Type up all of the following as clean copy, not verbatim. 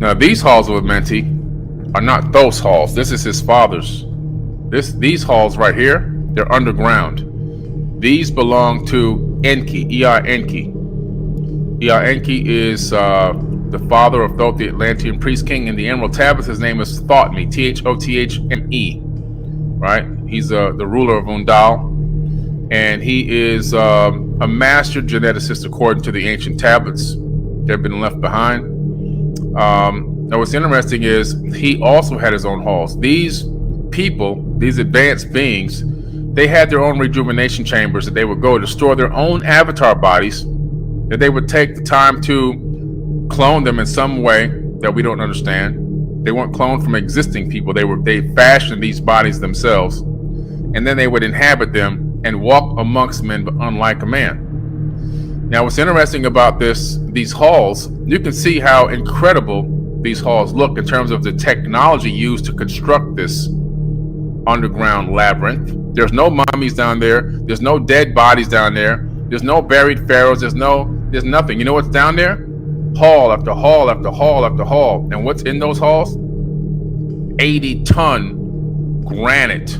Now, these halls of Amenti are not those halls. This is his father's. These halls right here, they're underground. These belong to Enki, E.R. Enki. E.R. Enki is the father of Thoth, the Atlantean priest king. In the Emerald Tablets, his name is Thothme, Thothme, right? He's the ruler of Undal, and he is a master geneticist according to the ancient tablets that have been left behind. Now, what's interesting is he also had his own halls. These people, these advanced beings, they had their own rejuvenation chambers that they would go to store their own avatar bodies, that they would take the time to clone them in some way that we don't understand. They weren't cloned from existing people. They fashioned these bodies themselves, and then they would inhabit them and walk amongst men, but unlike a man. Now, what's interesting about these halls, you can see how incredible these halls look in terms of the technology used to construct this underground labyrinth. There's no mummies down there. There's no dead bodies down there. There's no buried pharaohs. There's nothing. You know what's down there? Hall after hall after hall after hall. And what's in those halls? 80-ton granite.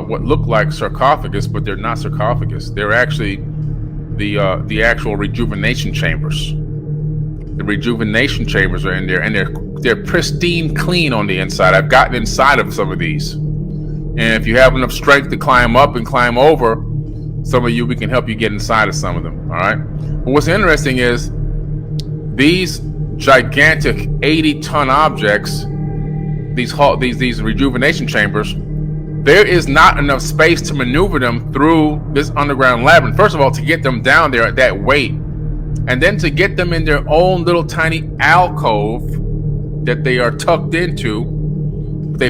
What look like sarcophagus, but they're not sarcophagus. They're actually the actual rejuvenation chambers. The rejuvenation chambers are in there, and they're pristine clean on the inside. I've gotten inside of some of these, and if you have enough strength to climb up and climb over some of you, we can help you get inside of some of them. All right. But what's interesting is these gigantic 80-ton objects, these rejuvenation chambers, there is not enough space to maneuver them through this underground labyrinth. First of all, to get them down there at that weight, and then to get them in their own little tiny alcove that they are tucked into. They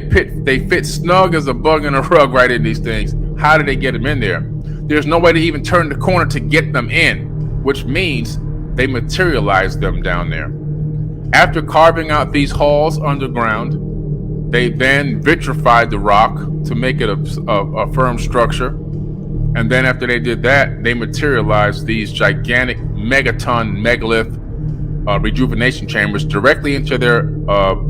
fit snug as a bug in a rug right in these things. How did they get them in there? There's no way to even turn the corner to get them in, which means they materialized them down there. After carving out these halls underground, they then vitrified the rock to make it a firm structure. And then after they did that, they materialized these gigantic megaton megalith rejuvenation chambers directly into their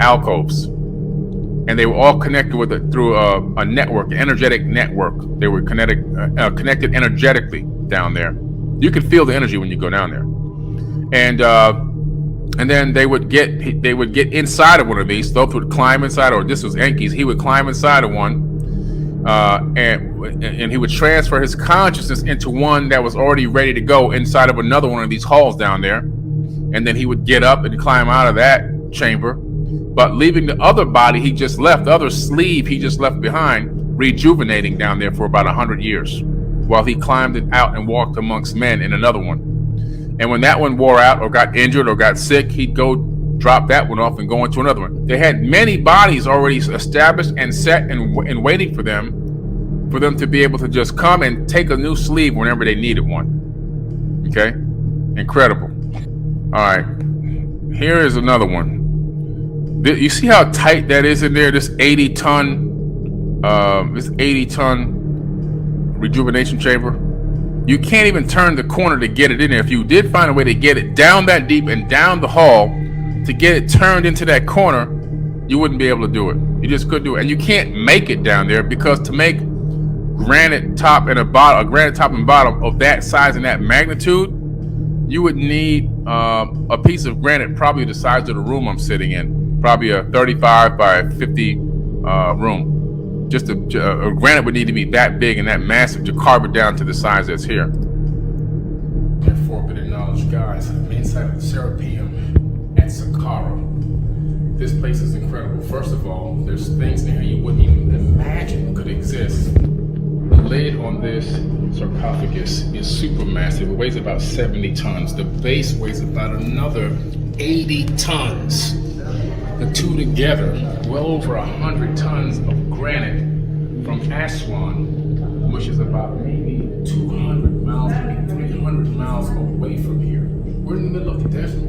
alcoves. And they were all connected with it through a network, an energetic network. They were connected energetically down there. You could feel the energy when you go down there. And then they would get inside of one of these. Thoth would climb inside, or this was Enki's. He would climb inside of one. And he would transfer his consciousness into one that was already ready to go inside of another one of these halls down there. And then he would get up and climb out of that chamber, but leaving the other body he just left, the other sleeve he just left behind, rejuvenating down there for about 100 years while he climbed it out and walked amongst men in another one. And when that one wore out or got injured or got sick, he'd go drop that one off and go into another one. They had many bodies already established and set and waiting for them to be able to just come and take a new sleeve whenever they needed one. Okay? Incredible. All right. Here is another one. You see how tight that is in there? This 80-ton rejuvenation chamber. You can't even turn the corner to get it in there. If you did find a way to get it down that deep and down the hall to get it turned into that corner, you wouldn't be able to do it. You just couldn't do it. And you can't make it down there, because to make granite top and bottom of that size and that magnitude, you would need a piece of granite probably the size of the room I'm sitting in, probably a 35 by 50 room. Just a granite would need to be that big and that massive to carve it down to the size that's here. Their forbidden knowledge, guys. I'm inside of the Serapeum at Saqqara. This place is incredible. First of all, there's things in here you wouldn't even imagine could exist. The lid on this sarcophagus is super massive. It weighs about 70 tons. The base weighs about another 80 tons. The two together, well over 100 tons of granite from Aswan, which is about maybe 200 miles, maybe 300 miles away from here. We're in the middle of the desert.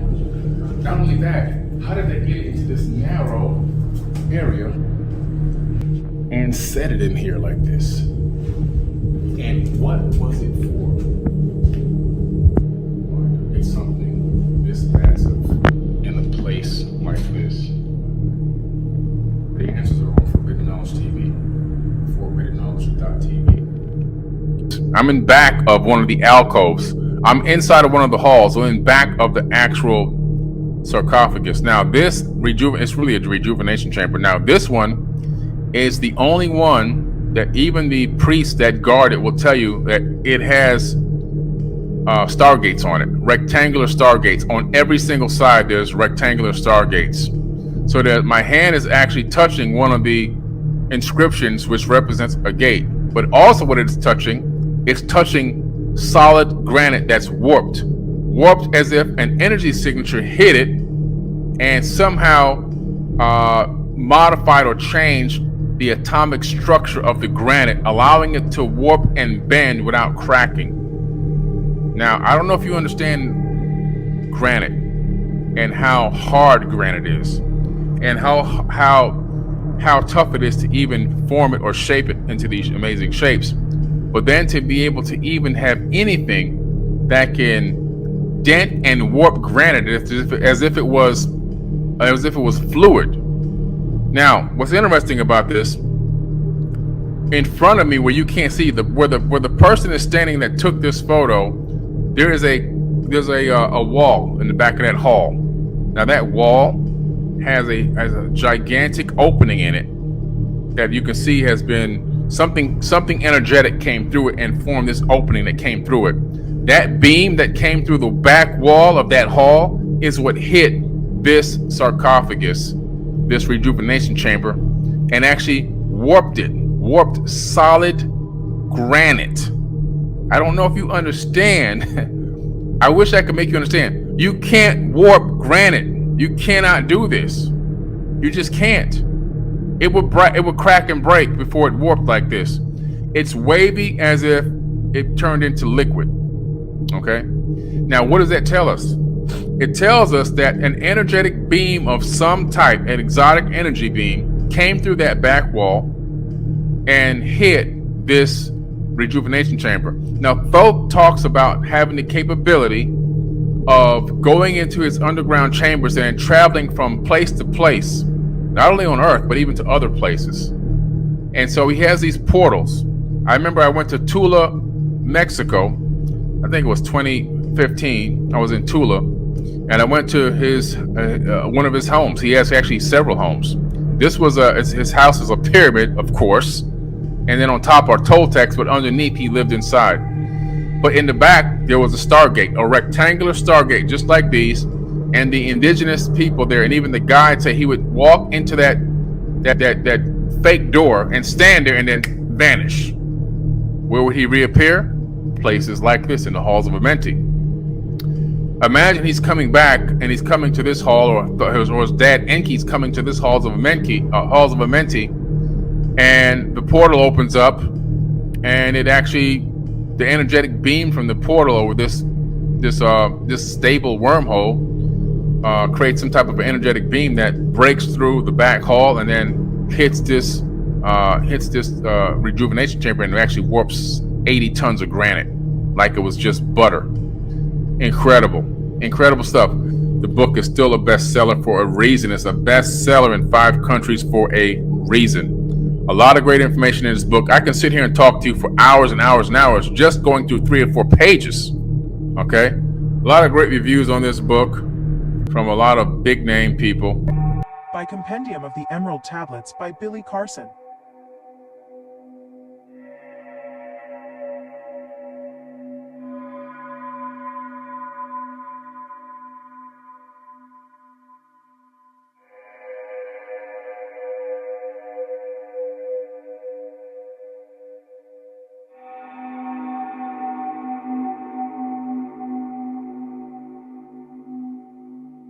Not only that, how did they get into this narrow area and set it in here like this? And what was it for? It's something this massive in a place I'm in back of one of the alcoves. I'm inside of one of the halls, so in back of the actual sarcophagus. Now this it's really a rejuvenation chamber. Now this one is the only one that even the priests that guard it will tell you that it has stargates on it, rectangular stargates. On every single side there's rectangular stargates, so that my hand is actually touching one of the inscriptions which represents a gate. But also what it's touching solid granite that's warped as if an energy signature hit it and somehow modified or changed the atomic structure of the granite, allowing it to warp and bend without cracking. Now, I don't know if you understand granite and how hard granite is and how tough it is to even form it or shape it into these amazing shapes. But then to be able to even have anything that can dent and warp granite as if it was fluid. Now, what's interesting about this, in front of me where you can't see where the person is standing that took this photo, there's a wall in the back of that hall. Now that wall has a gigantic opening in it that you can see has been something energetic came through it and formed this opening that came through it. That beam that came through the back wall of that hall is what hit this sarcophagus, this rejuvenation chamber, and actually warped solid granite. I don't know if you understand. I wish I could make you understand. You can't warp granite. You cannot do this. You just can't. It would crack and break before it warped like this. It's wavy as if it turned into liquid. Okay? Now, what does that tell us? It tells us that an energetic beam of some type, an exotic energy beam, came through that back wall and hit this rejuvenation chamber. Now, Thoth talks about having the capability of going into his underground chambers and traveling from place to place, not only on Earth, but even to other places. And so he has these portals. I remember I went to Tula, Mexico. I think it was 2015. I was in Tula, and I went to his one of his homes. He has actually several homes. This was his house is a pyramid, of course, and then on top are Toltecs, but underneath he lived inside. But in the back there was a stargate, a rectangular stargate, just like these. And the indigenous people there, and even the guide, say he would walk into that fake door and stand there and then vanish. Where would he reappear? Places like this, in the Halls of Amenti. Imagine he's coming back and he's coming to this hall, or his dad Enki's coming to this Halls of Amenti, and the portal opens up, and it actually, the energetic beam from the portal over this stable wormhole creates some type of energetic beam that breaks through the back hall and then hits this rejuvenation chamber and actually warps 80 tons of granite like it was just butter. Incredible stuff. The book is still a bestseller for a reason. It's a bestseller in 5 countries for a reason. A lot of great information in this book. I can sit here and talk to you for hours and hours and hours just going through 3 or 4 pages. Okay? A lot of great reviews on this book from a lot of big name people. By Compendium of the Emerald Tablets by Billy Carson.